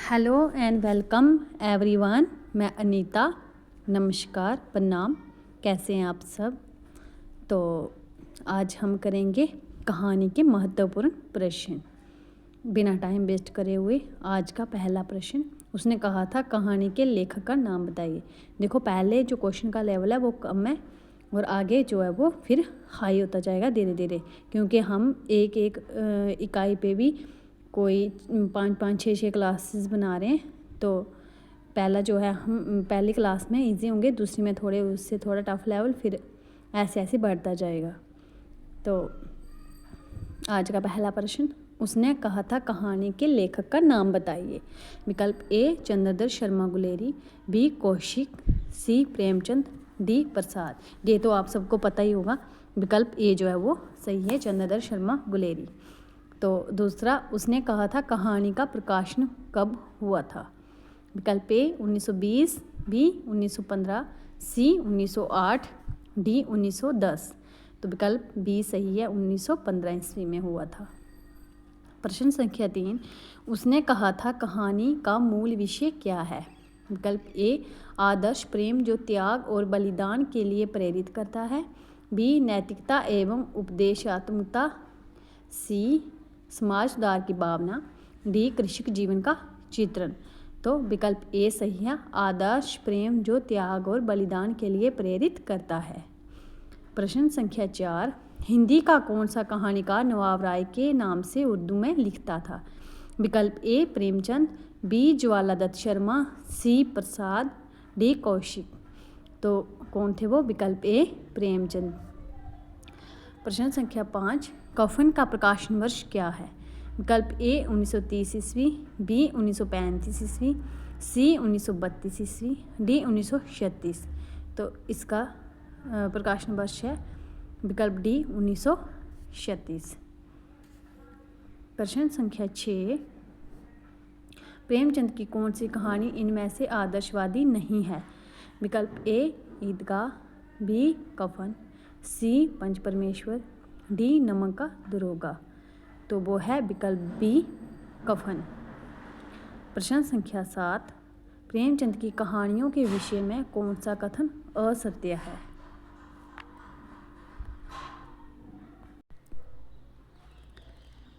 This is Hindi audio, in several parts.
Hello and welcome everyone. मैं अनीता। नमस्कार, प्रणाम। कैसे हैं आप सब? तो आज हम करेंगे कहानी के महत्वपूर्ण प्रश्न। बिना टाइम वेस्ट करे हुए आज का पहला प्रश्न, उसने कहा था कहानी के लेखक का नाम बताइए। देखो, पहले जो क्वेश्चन का लेवल है वो कम है और आगे जो है वो फिर हाई होता जाएगा धीरे धीरे, क्योंकि हम एक एक इकाई पे भी कोई 5-6 क्लासेस बना रहे हैं। तो पहला जो है हम पहली क्लास में इजी होंगे, दूसरी में थोड़े उससे थोड़ा टफ लेवल, फिर ऐसे ऐसे बढ़ता जाएगा। तो आज का पहला प्रश्न, उसने कहा था कहानी के लेखक का नाम बताइए। विकल्प ए चंद्रधर शर्मा गुलेरी, बी कौशिक, सी प्रेमचंद, डी प्रसाद। ये तो आप सबको पता ही होगा, विकल्प ए जो है वो सही है, चंद्रधर शर्मा गुलेरी। तो दूसरा, उसने कहा था कहानी का प्रकाशन कब हुआ था। विकल्प ए 1920, बी 1915, सी 1908, डी 1910। तो विकल्प बी सही है, 1915 ईस्वी में हुआ था। प्रश्न संख्या 3, उसने कहा था कहानी का मूल विषय क्या है। विकल्प ए आदर्श प्रेम जो त्याग और बलिदान के लिए प्रेरित करता है, बी नैतिकता एवं उपदेशात्मकता, सी समाज सुधार की भावना, डी कृषक जीवन का चित्रण। तो विकल्प ए सही है, आदर्श प्रेम जो त्याग और बलिदान के लिए प्रेरित करता है। प्रश्न संख्या 4, हिंदी का कौन सा कहानीकार नवाब राय के नाम से उर्दू में लिखता था। विकल्प A Premchand, B ज्वालादत्त Sharma, C Prasad, D Kaushik. तो कौन थे वो? विकल्प ए प्रेमचंद। प्रश्न संख्या 5, कफन का प्रकाशन वर्ष क्या है। विकल्प ए 1930 ईस्वी, बी 1935 ईस्वी, सी 1932 ईस्वी, डी 1936। तो इसका प्रकाशन वर्ष है विकल्प डी 1936। प्रश्न संख्या 6, प्रेमचंद की कौन सी कहानी इनमें से आदर्शवादी नहीं है। विकल्प ए ईदगाह, बी कफन, सी पंच परमेश्वर, डी नमक का दरोगा। तो वो है विकल्प बी कफन। प्रश्न संख्या 7, प्रेमचंद की कहानियों के विषय में कौन सा कथन असत्य है।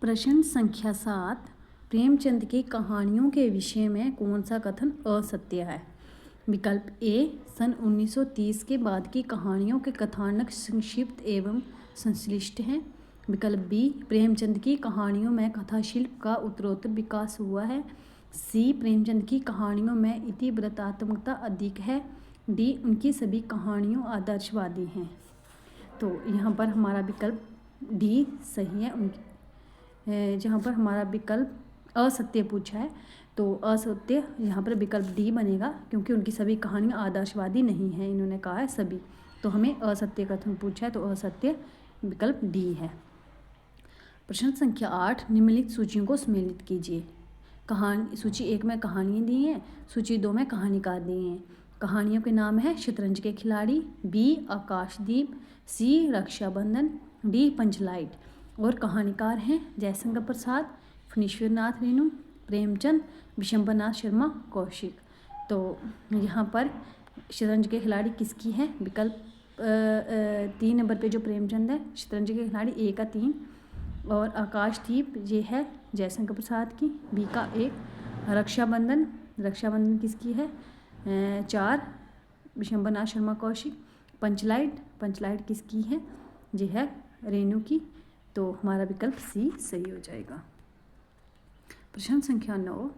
प्रश्न संख्या 7, प्रेमचंद की कहानियों के विषय में कौन सा कथन असत्य है। विकल्प ए सन 1930 के बाद की कहानियों के कथानक संक्षिप्त एवं संश्लिष्ट हैं। विकल्प बी प्रेमचंद की कहानियों में कथाशिल्प का उत्तरोत्तर विकास हुआ है। सी प्रेमचंद की कहानियों में इतिवृत्तात्मकता अधिक है। डी उनकी सभी कहानियों आदर्शवादी हैं। तो यहाँ पर हमारा विकल्प डी सही है। उनकी जहाँ पर हमारा विकल्प असत्य पूछा है तो असत्य यहाँ पर विकल्प डी बनेगा, क्योंकि उनकी सभी कहानियाँ आदर्शवादी नहीं हैं। इन्होंने कहा है सभी, तो हमें असत्य कथन पूछा है तो असत्य विकल्प डी है। प्रश्न संख्या 8, निम्नलिखित सूचियों को सम्मिलित कीजिए। कहानी सूची 1 में कहानियाँ दी हैं, सूची 2 में कहानीकार दिए हैं। कहानियों के नाम है शतरंज के खिलाड़ी, बी आकाशदीप, सी रक्षाबंधन, डी पंचलाइट। और कहानीकार हैं जयशंकर प्रसाद, फणीश्वरनाथ रेणु, प्रेमचंद, विशंबरनाथ शर्मा, कौशिक। तो यहाँ पर शतरंज के खिलाड़ी किसकी है? विकल्प 3 नंबर पे जो प्रेमचंद है, शतरंज के खिलाड़ी ए का 3, और आकाशदीप ये है जयशंकर प्रसाद की, बी का 1, रक्षाबंधन, रक्षाबंधन किसकी है? 4, विशंबरनाथ शर्मा कौशिक। पंचलाइट, पंचलाइट किसकी है? ये है रेणु की। तो हमारा विकल्प सी सही हो जाएगा। प्रश्न संख्या 9,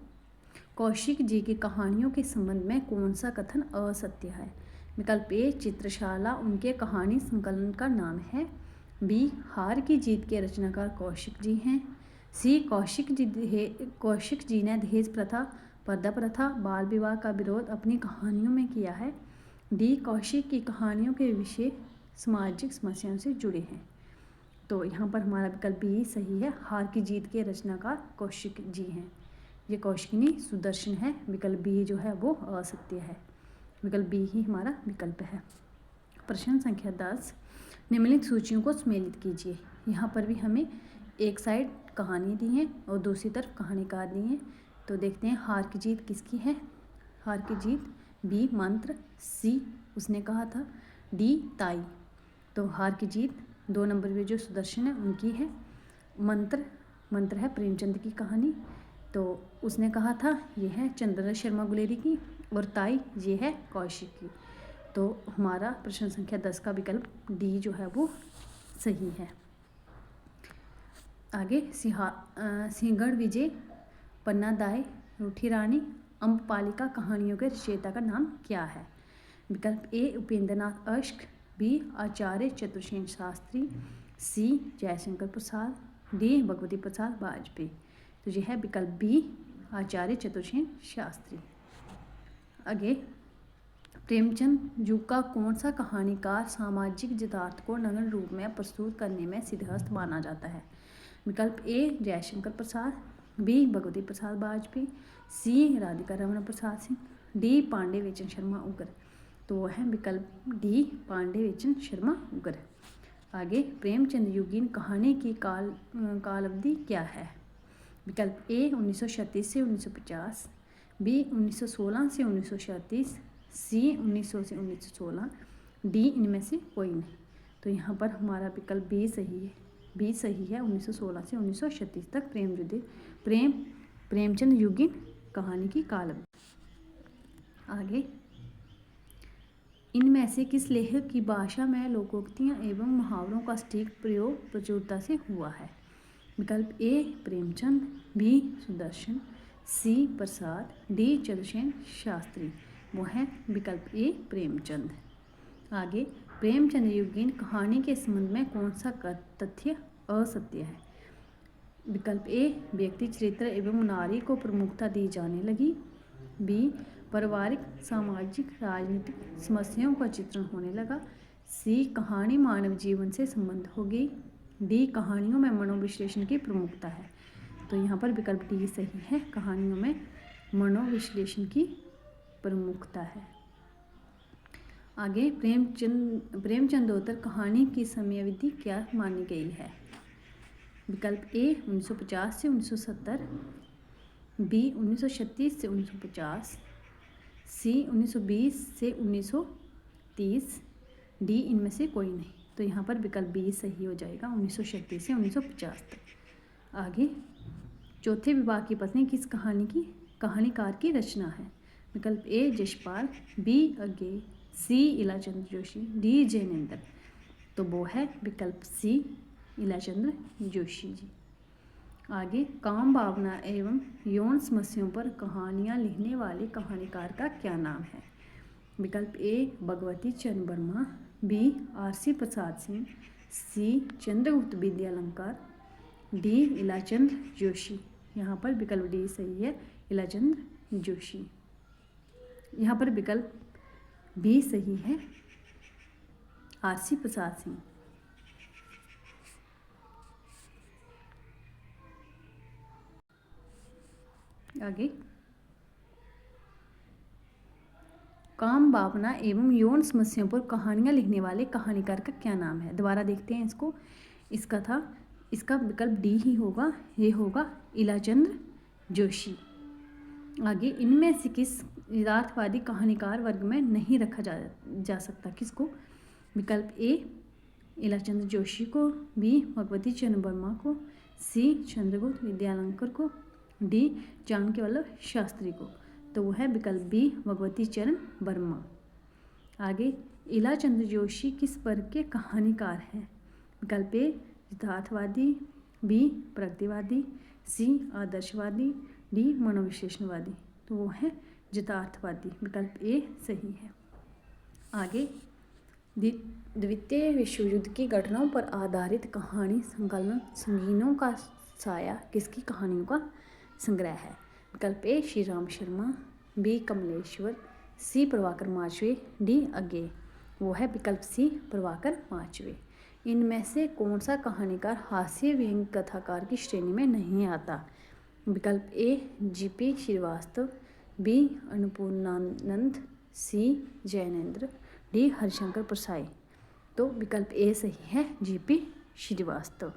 कौशिक जी की कहानियों के संबंध में कौन सा कथन असत्य है। विकल्प ए चित्रशाला उनके कहानी संकलन का नाम है, बी हार की जीत के रचनाकार कौशिक जी हैं, सी कौशिक जी ने दहेज प्रथा, पर्दा प्रथा, बाल विवाह का विरोध अपनी कहानियों में किया है, डी कौशिक की कहानियों के विषय सामाजिक समस्याओं से जुड़े हैं। तो यहाँ पर हमारा विकल्प बी सही है, हार की जीत के रचनाकार कौशिक जी हैं। ये कौशिकिनी सुदर्शन है। विकल्प बी जो है वो असत्य है, विकल्प बी ही हमारा विकल्प है। प्रश्न संख्या 10, निम्नलिखित सूचियों को सम्मिलित कीजिए। यहाँ पर भी हमें एक साइड कहानी दी है और दूसरी तरफ कहानीकार दी हैं। तो देखते हैं हार की जीत किसकी है। हार की जीत बी मंत्र, सी उसने कहा था, डी ताई। तो हार की जीत 2 नंबर में जो सुदर्शन है उनकी है। मंत्र है प्रेमचंद की कहानी, तो उसने कहा था ये है चंद्रशेखर शर्मा गुलेरी की, और ताई ये है कौशिक की। तो हमारा प्रश्न संख्या 10 का विकल्प डी जो है वो सही है। आगे सिंहगढ़ विजय, पन्ना दाई, रूठी रानी, अम्बपालिका कहानियों के रचयिता का नाम क्या है। विकल्प ए उपेंद्रनाथ अश्क, बी आचार्य चतुर्सेन शास्त्री, सी जयशंकर प्रसाद, डी भगवती प्रसाद वाजपेयी। तो यह है विकल्प बी आचार्य चतुर्सेन शास्त्री। आगे प्रेमचंद युग का कौन सा कहानीकार सामाजिक यथार्थ को नग्न रूप में प्रस्तुत करने में सिद्धहस्त माना जाता है। विकल्प ए जयशंकर प्रसाद, बी भगवती प्रसाद वाजपेयी, सी राधिका रमण प्रसाद सिंह, डी पांडे वेचन शर्मा उगर। तो वह है विकल्प डी पांडे वेचन शर्मा उगर। आगे प्रेमचंद युगीन कहानी की काल अवधि क्या है। विकल्प ए 1936 से 1950, बी 1916 से 1937, सी 1900 से 1916, डी इनमें से कोई नहीं। तो यहाँ पर हमारा विकल्प बी सही है। बी सही है, 1916 से 1936 तक प्रेमचंद युगीन कहानी की काल अवधि। आगे इनमें से किस लेखक की भाषा में लोकोक्तियाँ एवं मुहावरों का सटीक प्रयोग प्रचुरता से हुआ है। विकल्प A Premchand, B Sudarshan, C Prasad, D Chatursen Shastri. वो है विकल्प ए प्रेमचंद। आगे प्रेमचंद युगीन कहानी के संबंध में कौन सा तथ्य असत्य है। विकल्प ए व्यक्ति चरित्र एवं नारी को प्रमुखता दी जाने लगी, बी पारिवारिक सामाजिक राजनीतिक समस्याओं का चित्रण होने लगा, सी कहानी मानव जीवन से संबंध हो गई, डी कहानियों में मनोविश्लेषण की प्रमुखता है। तो यहाँ पर विकल्प डी सही है, कहानियों में मनोविश्लेषण की प्रमुखता है। आगे प्रेमचंदोत्तर कहानी की समयावधि क्या मानी गई है। विकल्प ए 1950 से 1970, बी 1936 से 1950, सी 1920 से 1930, डी इनमें से कोई नहीं। तो यहाँ पर विकल्प बी सही हो जाएगा, 1936 से 1950 तक। आगे चौथे विभाग की पत्नी किस कहानीकार की रचना है। विकल्प ए जशपाल, बी अज्ञे, सी इलाचंद्र जोशी, डी जैनेन्द्र। तो वो है विकल्प सी इलाचंद्र जोशी जी। आगे काम भावना एवं यौन समस्याओं पर कहानियाँ लिखने वाले कहानीकार का क्या नाम है। विकल्प ए भगवती चरण वर्मा, बी आरसी प्रसाद सिंह, सी चंद्रगुप्त विद्यालंकार, डी इलाचंद्र जोशी। यहाँ पर विकल्प डी सही है, इलाचंद्र जोशी। यहाँ पर विकल्प बी सही है, आरसी प्रसाद सिंह। आगे काम भावना एवं यौन समस्याओं पर कहानियाँ लिखने वाले कहानीकार का क्या नाम है। दोबारा देखते हैं इसको। इसका विकल्प डी ही होगा, ये होगा इलाचंद्र जोशी। आगे इनमें से किस यथार्थवादी कहानीकार वर्ग में नहीं रखा जा सकता, किसको। विकल्प ए इलाचंद्र जोशी को, बी भगवती चरण वर्मा को, सी चंद्रगुप्त विद्यालंकर को, डी चाणक्य वल्लभ शास्त्री को। तो वो है विकल्प बी भगवती चरण वर्मा। आगे इलाचंद्र जोशी किस वर्ग के कहानीकार हैं। विकल्प ए यथार्थवादी, बी प्रगतिवादी, सी आदर्शवादी, डी मनोविश्लेषणवादी। तो वो है यथार्थवादी, विकल्प ए सही है। आगे द्वितीय विश्व युद्ध की घटनाओं पर आधारित कहानी संकलन संगीनों का साया किसकी कहानियों का संग्रह है। विकल्प ए श्री राम शर्मा, बी कमलेश्वर, सी प्रभाकर माचवे, डी अज्ञे। वो है विकल्प सी प्रभाकर माचवे। इनमें से कौन सा कहानीकार हास्य व्यंग्य कथाकार की श्रेणी में नहीं आता। विकल्प A GP Srivastava, B Annapurnanand, C Jainendra, D Harishankar Parsai. तो विकल्प ए सही है, जीपी श्रीवास्तव।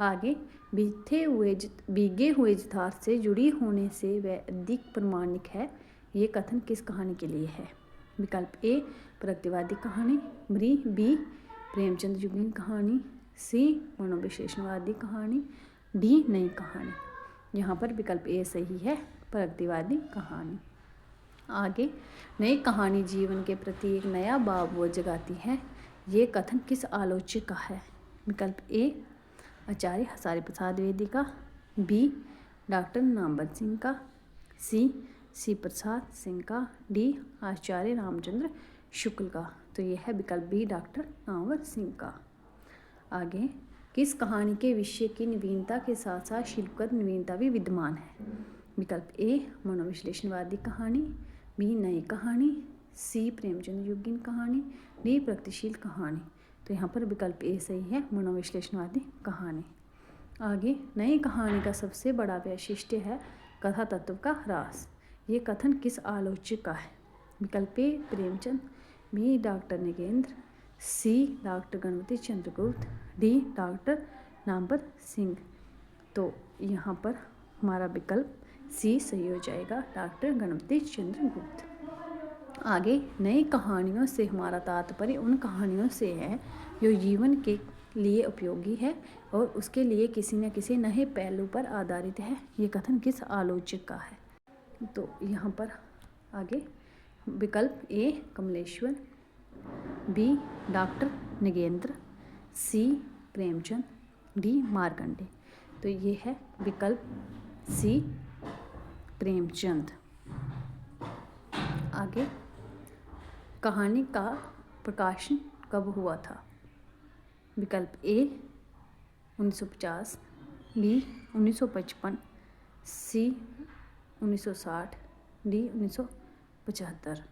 आगे भीगे हुए यथार्थ से जुड़ी होने से वह अधिक प्रामाणिक है। ये कथन किस कहानी के लिए है? विकल्प ए प्रगतिवादी कहानी, बी प्रेमचंद युगीन कहानी, सी मनोविश्लेषणवादी कहानी, डी नई कहानी। यहाँ पर विकल्प ए सही है, प्रगतिवादी कहानी। आगे, नई कहानी जीवन के प्रति एक नया भाव वो जगाती है। ये कथन किस आलोचक का है? विकल्प ए आचार्य हजारी प्रसाद द्विवेदी का, बी डॉक्टर नामवर सिंह का, सी प्रसाद सिंह का, डी आचार्य रामचंद्र शुक्ल का। तो यह है विकल्प बी डॉक्टर नामवर सिंह का। आगे, किस कहानी के विषय की नवीनता के साथ साथ शिल्पगत नवीनता भी विद्यमान है? विकल्प ए मनोविश्लेषणवादी कहानी, बी नई कहानी, सी प्रेमचंद युगीन कहानी, डी प्रगतिशील कहानी। तो यहाँ पर विकल्प ए सही है, मनोविश्लेषणवादी कहानी। आगे, नई कहानी का सबसे बड़ा वैशिष्ट्य है कथा तत्व का ह्रास। ये कथन किस आलोचक का है? विकल्प A Premchand, B doctor Nagendra, C doctor Ganapati Chandragupta, D doctor Namvar Singh. तो यहाँ पर हमारा विकल्प सी सही हो जाएगा, डॉक्टर गणपति चंद्रगुप्त। आगे, नई कहानियों से हमारा तात्पर्य उन कहानियों से है जो जीवन के लिए उपयोगी है और उसके लिए किसी न किसी नए पहलू पर आधारित है। ये कथन किस आलोचक का है? तो यहाँ पर आगे विकल्प ए कमलेश्वर, बी डॉक्टर नगेंद्र, सी प्रेमचंद, डी मार्कंडे। तो ये है विकल्प सी प्रेमचंद। आगे, कहानी का प्रकाशन कब हुआ था? विकल्प ए 1950, बी 1955, सी 1960, डी 1975।